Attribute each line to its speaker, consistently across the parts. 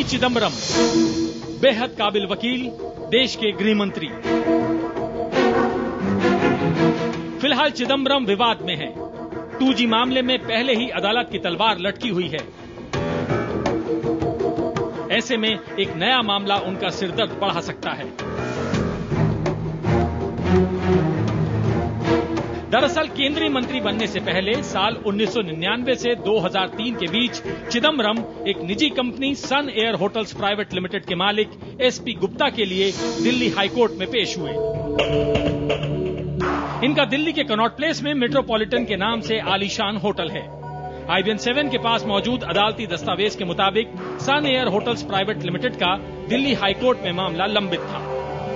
Speaker 1: चिदम्बरम बेहद काबिल वकील, देश के गृह मंत्री। फिलहाल चिदम्बरम विवाद में है। 2G मामले में पहले ही अदालत की तलवार लटकी हुई है। ऐसे में एक नया मामला उनका सिरदर्द बढ़ा सकता है। दरअसल केंद्रीय मंत्री बनने से पहले साल 1999 से 2003 के बीच चिदम्बरम एक निजी कंपनी सन एयर होटल्स प्राइवेट लिमिटेड के मालिक SP गुप्ता के लिए दिल्ली हाईकोर्ट में पेश हुए। इनका दिल्ली के कनॉट प्लेस में मेट्रोपॉलिटन के नाम से आलीशान होटल है। IBN 7 के पास मौजूद अदालती दस्तावेज के मुताबिक सन एयर होटल्स प्राइवेट लिमिटेड का दिल्ली हाईकोर्ट में मामला लंबित था।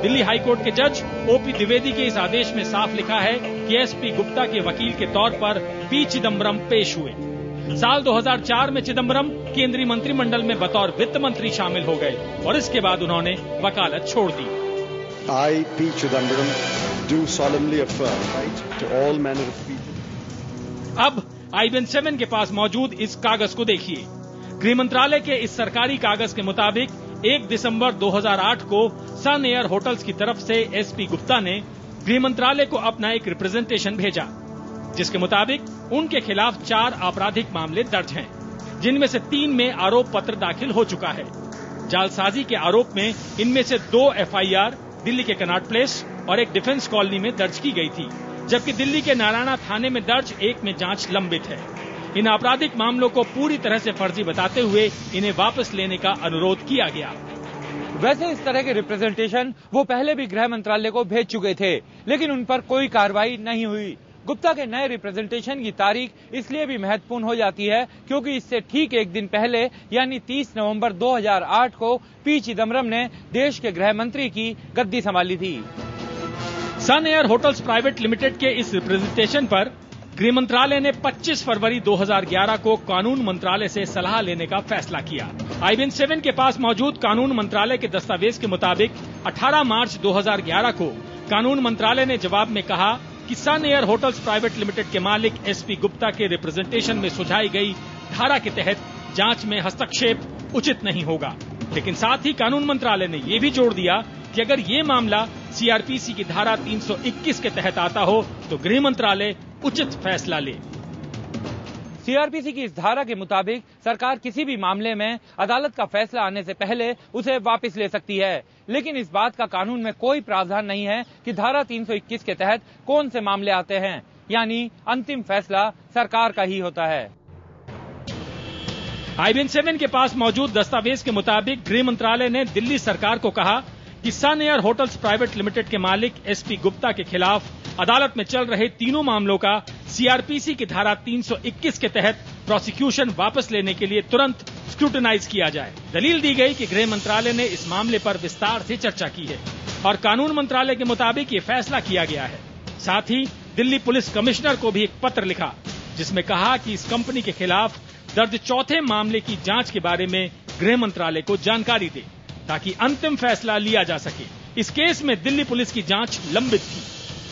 Speaker 1: दिल्ली हाईकोर्ट के जज OP द्विवेदी के इस आदेश में साफ लिखा है कि SP गुप्ता के वकील के तौर पर P चिदम्बरम पेश हुए। साल 2004 में चिदम्बरम केंद्रीय मंत्रिमंडल में बतौर वित्त मंत्री शामिल हो गए और इसके बाद उन्होंने वकालत छोड़ दी।
Speaker 2: I, P Chidambaram, do solemnly affirm right to all manner of people.
Speaker 1: अब IBN 7 के पास मौजूद इस कागज को देखिए। गृह मंत्रालय के इस सरकारी कागज के मुताबिक 1 दिसंबर 2008 को सन एयर होटल्स की तरफ से SP गुप्ता ने गृह मंत्रालय को अपना एक रिप्रेजेंटेशन भेजा, जिसके मुताबिक उनके खिलाफ 4 आपराधिक मामले दर्ज हैं, जिनमें से 3 में आरोप पत्र दाखिल हो चुका है। जालसाजी के आरोप में इनमें से 2 FIR दिल्ली के कनॉट प्लेस और एक डिफेंस कॉलोनी में दर्ज की गई थी, जबकि दिल्ली के नारायणा थाने में दर्ज एक में जांच लंबित है। इन आपराधिक मामलों को पूरी तरह से फर्जी बताते हुए इन्हें वापस लेने का अनुरोध किया गया।
Speaker 3: वैसे इस तरह के रिप्रेजेंटेशन वो पहले भी गृह मंत्रालय को भेज चुके थे, लेकिन उन पर कोई कार्रवाई नहीं हुई। गुप्ता के नए रिप्रेजेंटेशन की तारीख इसलिए भी महत्वपूर्ण हो जाती है क्योंकि इससे ठीक एक दिन पहले यानी 30 नवंबर 2008 को P चिदम्बरम ने देश के गृह मंत्री की गद्दी संभाली थी।
Speaker 1: सन एयर होटल्स प्राइवेट लिमिटेड के इस रिप्रेजेंटेशन पर गृह मंत्रालय ने 25 फरवरी 2011 को कानून मंत्रालय से सलाह लेने का फैसला किया। IBN 7 के पास मौजूद कानून मंत्रालय के दस्तावेज के मुताबिक 18 मार्च 2011 को कानून मंत्रालय ने जवाब में कहा कि सन एयर होटल्स प्राइवेट लिमिटेड के मालिक SP गुप्ता के रिप्रेजेंटेशन में सुझाई गई धारा के तहत जांच में हस्तक्षेप उचित नहीं होगा। लेकिन साथ ही कानून मंत्रालय ने ये भी जोड़ दिया कि अगर ये मामला CRPC की धारा 321 के तहत आता हो तो गृह मंत्रालय उचित फैसला ले।
Speaker 3: CRPC की इस धारा के मुताबिक सरकार किसी भी मामले में अदालत का फैसला आने से पहले उसे वापस ले सकती है, लेकिन इस बात का कानून में कोई प्रावधान नहीं है कि धारा 321 के तहत कौन से मामले आते हैं, यानी अंतिम फैसला सरकार का ही होता है।
Speaker 1: IBN 7 के पास मौजूद दस्तावेज के मुताबिक गृह मंत्रालय ने दिल्ली सरकार को कहा कि सन एयर होटल्स प्राइवेट लिमिटेड के मालिक SP गुप्ता के खिलाफ अदालत में चल रहे तीनों मामलों का CRPC की धारा 321 के तहत प्रोसिक्यूशन वापस लेने के लिए तुरंत स्क्रूटनाइज किया जाए। दलील दी गई कि गृह मंत्रालय ने इस मामले पर विस्तार से चर्चा की है और कानून मंत्रालय के मुताबिक ये फैसला किया गया है। साथ ही दिल्ली पुलिस कमिश्नर को भी एक पत्र लिखा, जिसमें कहा कि इस कंपनी के खिलाफ दर्ज चौथे मामले की जांच के बारे में गृह मंत्रालय को जानकारी दे ताकि अंतिम फैसला लिया जा सके। इस केस में दिल्ली पुलिस की जांच लंबित थी।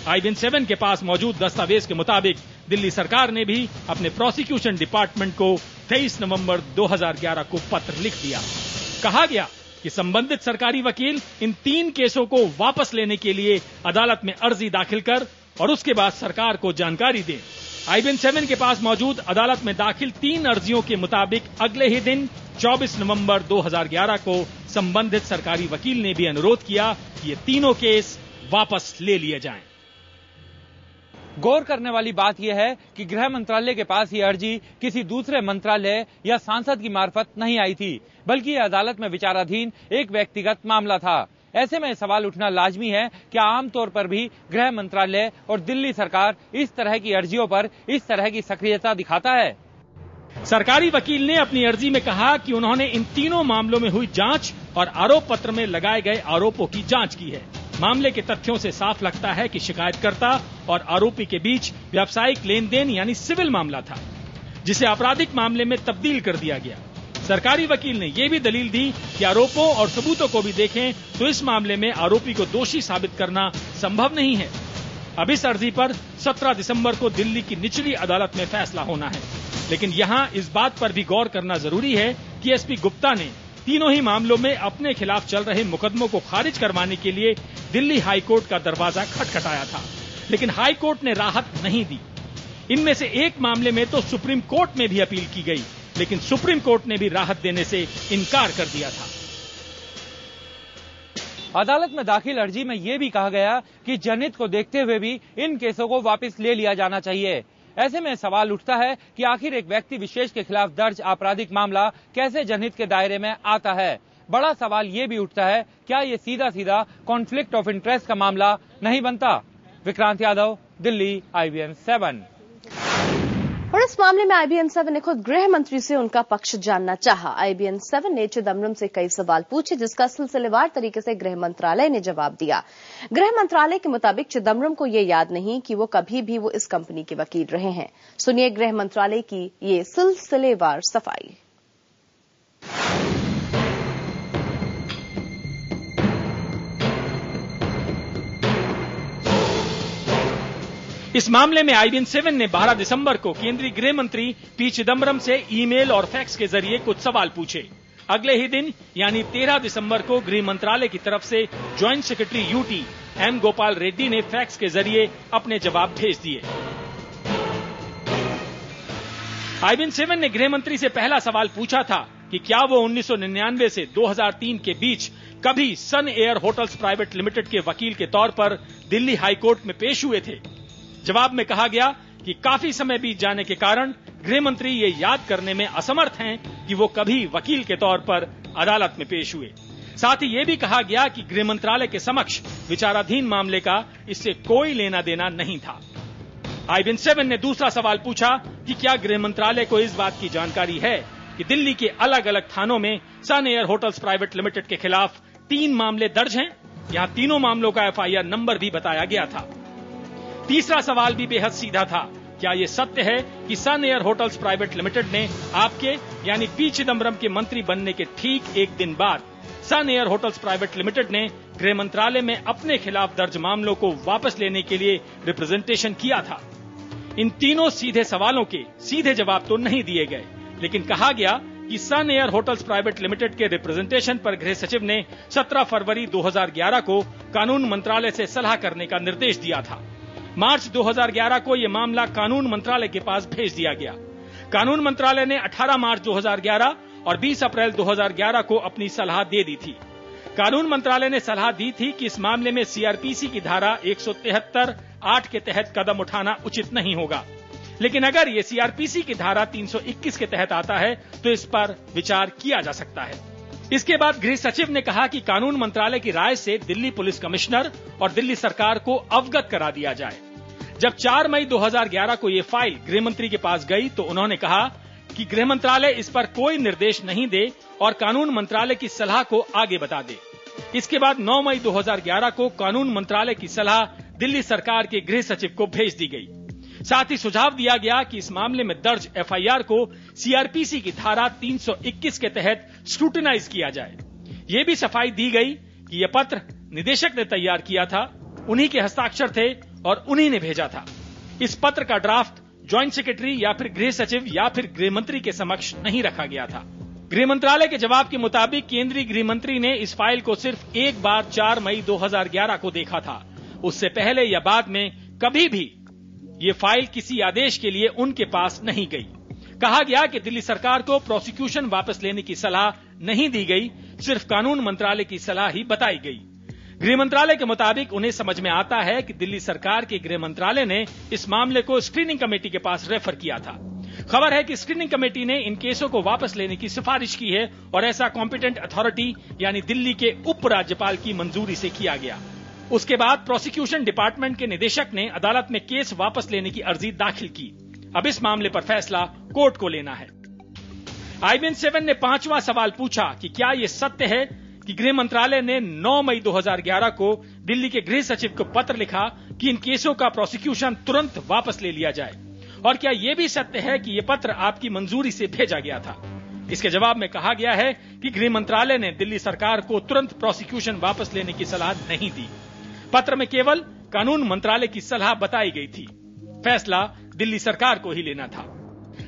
Speaker 1: IBN 7 के पास मौजूद दस्तावेज के मुताबिक दिल्ली सरकार ने भी अपने प्रोसिक्यूशन डिपार्टमेंट को 23 नवंबर 2011 को पत्र लिख दिया। कहा गया कि संबंधित सरकारी वकील इन 3 केसों को वापस लेने के लिए अदालत में अर्जी दाखिल कर और उसके बाद सरकार को जानकारी दें। IBN 7 के पास मौजूद अदालत में दाखिल 3 अर्जियों के मुताबिक अगले ही दिन 24 नवंबर 2011 को संबंधित सरकारी वकील ने भी अनुरोध किया कि ये तीनों केस वापस ले लिए जाएं।
Speaker 3: गौर करने वाली बात यह है कि गृह मंत्रालय के पास ये अर्जी किसी दूसरे मंत्रालय या सांसद की मार्फत नहीं आई थी, बल्कि यह अदालत में विचाराधीन एक व्यक्तिगत मामला था। ऐसे में सवाल उठना लाजमी है कि आमतौर पर भी गृह मंत्रालय और दिल्ली सरकार इस तरह की अर्जियों पर इस तरह की सक्रियता दिखाता है।
Speaker 1: सरकारी वकील ने अपनी अर्जी में कहा कि उन्होंने इन तीनों मामलों में हुई जांच और आरोप पत्र में लगाए गए आरोपों की जांच की है। मामले के तथ्यों से साफ लगता है कि शिकायतकर्ता और आरोपी के बीच व्यावसायिक लेन देन यानी सिविल मामला था, जिसे आपराधिक मामले में तब्दील कर दिया गया। सरकारी वकील ने यह भी दलील दी कि आरोपों और सबूतों को भी देखें तो इस मामले में आरोपी को दोषी साबित करना संभव नहीं है। अब इस अर्जी पर 17 दिसंबर को दिल्ली की निचली अदालत में फैसला होना है, लेकिन यहाँ इस बात पर भी गौर करना जरूरी है कि SP गुप्ता ने तीनों ही मामलों में अपने खिलाफ चल रहे मुकदमों को खारिज करवाने के लिए दिल्ली हाई कोर्ट का दरवाजा खटखटाया था, लेकिन हाई कोर्ट ने राहत नहीं दी। इनमें से एक मामले में तो सुप्रीम कोर्ट में भी अपील की गई, लेकिन सुप्रीम कोर्ट ने भी राहत देने से इनकार कर दिया था।
Speaker 3: अदालत में दाखिल अर्जी में यह भी कहा गया कि जनहित को देखते हुए भी इन केसों को वापस ले लिया जाना चाहिए। ऐसे में सवाल उठता है कि आखिर एक व्यक्ति विशेष के खिलाफ दर्ज आपराधिक मामला कैसे जनहित के दायरे में आता है। बड़ा सवाल ये भी उठता है, क्या ये सीधा सीधा कॉन्फ्लिक्ट ऑफ इंटरेस्ट का मामला नहीं बनता। विक्रांत यादव, दिल्ली, IBN 7।
Speaker 4: और इस मामले में IBN 7 ने खुद गृह मंत्री से उनका पक्ष जानना चाहा। IBN 7 ने चिदम्बरम से कई सवाल पूछे, जिसका सिलसिलेवार तरीके से गृह मंत्रालय ने जवाब दिया। गृह मंत्रालय के मुताबिक चिदम्बरम को ये याद नहीं कि वो कभी भी वो इस कंपनी के वकील रहे हैं। सुनिए गृह मंत्रालय की ये सिलसिलेवार सफाई।
Speaker 1: इस मामले में IBN 7 ने 12 दिसंबर को केंद्रीय गृह मंत्री P चिदम्बरम से ईमेल और फैक्स के जरिए कुछ सवाल पूछे। अगले ही दिन यानी 13 दिसंबर को गृह मंत्रालय की तरफ से joint secretary UT M Gopal Reddy ने फैक्स के जरिए अपने जवाब भेज दिए। IBN 7 ने गृह मंत्री से पहला सवाल पूछा था कि क्या वो 1999 से 2003 के बीच कभी सन एयर होटल्स प्राइवेट लिमिटेड के वकील के तौर पर दिल्ली हाई कोर्ट में पेश हुए थे। जवाब में कहा गया कि काफी समय बीत जाने के कारण गृह मंत्री ये याद करने में असमर्थ हैं कि वो कभी वकील के तौर पर अदालत में पेश हुए। साथ ही ये भी कहा गया कि गृह मंत्रालय के समक्ष विचाराधीन मामले का इससे कोई लेना देना नहीं था। IBN 7 ने दूसरा सवाल पूछा कि क्या गृह मंत्रालय को इस बात की जानकारी है कि दिल्ली के अलग अलग थानों में सन एयर होटल्स प्राइवेट लिमिटेड के खिलाफ 3 मामले दर्ज हैं। यहां तीनों मामलों का FIR नंबर भी बताया गया था। तीसरा सवाल भी बेहद सीधा था, क्या ये सत्य है कि सन एयर होटल्स प्राइवेट लिमिटेड ने आपके यानी P चिदम्बरम के मंत्री बनने के ठीक एक दिन बाद सन एयर होटल्स प्राइवेट लिमिटेड ने गृह मंत्रालय में अपने खिलाफ दर्ज मामलों को वापस लेने के लिए रिप्रेजेंटेशन किया था। इन तीनों सीधे सवालों के सीधे जवाब तो नहीं दिए गए, लेकिन कहा गया कि सन एयर होटल्स प्राइवेट लिमिटेड के रिप्रेजेंटेशन पर गृह सचिव ने 17 फरवरी 2011 को कानून मंत्रालय से सलाह करने का निर्देश दिया था। मार्च 2011 को यह मामला कानून मंत्रालय के पास भेज दिया गया। कानून मंत्रालय ने 18 मार्च 2011 और 20 अप्रैल 2011 को अपनी सलाह दे दी थी। कानून मंत्रालय ने सलाह दी थी कि इस मामले में CRPC की धारा 173(8) के तहत कदम उठाना उचित नहीं होगा, लेकिन अगर ये CRPC की धारा 321 के तहत आता है तो इस पर विचार किया जा सकता है। इसके बाद गृह सचिव ने कहा कि कानून मंत्रालय की राय से दिल्ली पुलिस कमिश्नर और दिल्ली सरकार को अवगत करा दिया जाए। जब 4 मई 2011 को ये फाइल गृह मंत्री के पास गई तो उन्होंने कहा कि गृह मंत्रालय इस पर कोई निर्देश नहीं दे और कानून मंत्रालय की सलाह को आगे बता दे। इसके बाद 9 मई 2011 को कानून मंत्रालय की सलाह दिल्ली सरकार के गृह सचिव को भेज दी गई। साथ ही सुझाव दिया गया कि इस मामले में दर्ज FIR को CRPC की धारा 321 के तहत स्क्रूटिनाइज किया जाए। ये भी सफाई दी गई कि यह पत्र निदेशक ने तैयार किया था, उन्हीं के हस्ताक्षर थे और उन्हीं ने भेजा था। इस पत्र का ड्राफ्ट ज्वाइंट सेक्रेटरी या फिर गृह सचिव या फिर गृह मंत्री के समक्ष नहीं रखा गया था। गृह मंत्रालय के जवाब के मुताबिक केंद्रीय गृह मंत्री ने इस फाइल को सिर्फ एक बार 4 मई 2011 को देखा था। उससे पहले या बाद में कभी भी ये फाइल किसी आदेश के लिए उनके पास नहीं गई। कहा गया कि दिल्ली सरकार को प्रोसिक्यूशन वापस लेने की सलाह नहीं दी गई, सिर्फ कानून मंत्रालय की सलाह ही बताई गई। गृह मंत्रालय के मुताबिक उन्हें समझ में आता है कि दिल्ली सरकार के गृह मंत्रालय ने इस मामले को स्क्रीनिंग कमेटी के पास रेफर किया था। खबर है कि स्क्रीनिंग कमेटी ने इन केसों को वापस लेने की सिफारिश की है और ऐसा कॉम्पिटेंट अथॉरिटी यानी दिल्ली के उप राज्यपाल की मंजूरी से किया गया। उसके बाद प्रोसिक्यूशन डिपार्टमेंट के निदेशक ने अदालत में केस वापस लेने की अर्जी दाखिल की। अब इस मामले पर फैसला कोर्ट को लेना है। IBN 7 ने 5वां सवाल पूछा कि क्या यह सत्य है कि गृह मंत्रालय ने 9 मई 2011 को दिल्ली के गृह सचिव को पत्र लिखा कि इन केसों का प्रोसिक्यूशन तुरंत वापस ले लिया जाए, और क्या यह भी सत्य है कि यह पत्र आपकी मंजूरी से भेजा गया था। इसके जवाब में कहा गया है कि गृह मंत्रालय ने दिल्ली सरकार को तुरंत प्रोसिक्यूशन वापस लेने की सलाह नहीं दी। पत्र में केवल कानून मंत्रालय की सलाह बताई गई थी। फैसला दिल्ली सरकार को ही लेना था।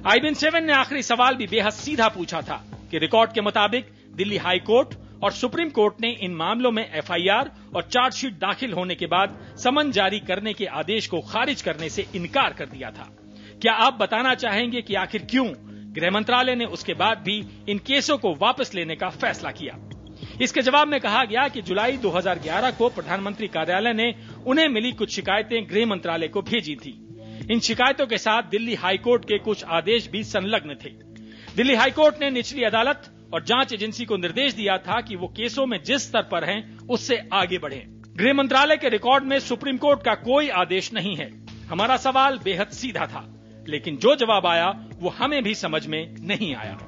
Speaker 1: IBN 7 ने आखिरी सवाल भी बेहद सीधा पूछा था कि रिकॉर्ड के मुताबिक दिल्ली हाई कोर्ट और सुप्रीम कोर्ट ने इन मामलों में एफआईआर और चार्जशीट दाखिल होने के बाद समन जारी करने के आदेश को खारिज करने से इनकार कर दिया था। क्या आप बताना चाहेंगे कि आखिर क्यों गृह मंत्रालय ने उसके बाद भी इन केसों को वापस लेने का फैसला किया? इसके जवाब में कहा गया कि जुलाई 2011 को प्रधानमंत्री कार्यालय ने उन्हें मिली कुछ शिकायतें गृह मंत्रालय को भेजी थी। इन शिकायतों के साथ दिल्ली हाईकोर्ट के कुछ आदेश भी संलग्न थे। दिल्ली हाईकोर्ट ने निचली अदालत और जांच एजेंसी को निर्देश दिया था कि वो केसों में जिस स्तर पर हैं उससे आगे बढ़ें। गृह मंत्रालय के रिकॉर्ड में सुप्रीम कोर्ट का कोई आदेश नहीं है। हमारा सवाल बेहद सीधा था, लेकिन जो जवाब आया वो हमें भी समझ में नहीं आया।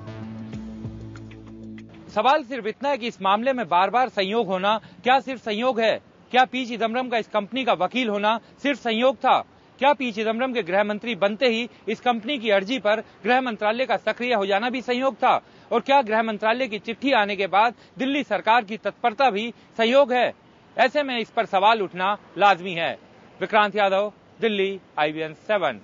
Speaker 3: सवाल सिर्फ इतना है कि इस मामले में बार बार संयोग होना क्या सिर्फ संयोग है? क्या पी चिदम्बरम का इस कंपनी का वकील होना सिर्फ संयोग था? क्या पी चिदम्बरम के गृह मंत्री बनते ही इस कंपनी की अर्जी पर गृह मंत्रालय का सक्रिय हो जाना भी संयोग था? और क्या गृह मंत्रालय की चिट्ठी आने के बाद दिल्ली सरकार की तत्परता भी संयोग है? ऐसे में इस पर सवाल उठना लाजमी है। विक्रांत यादव, दिल्ली, IBN 7।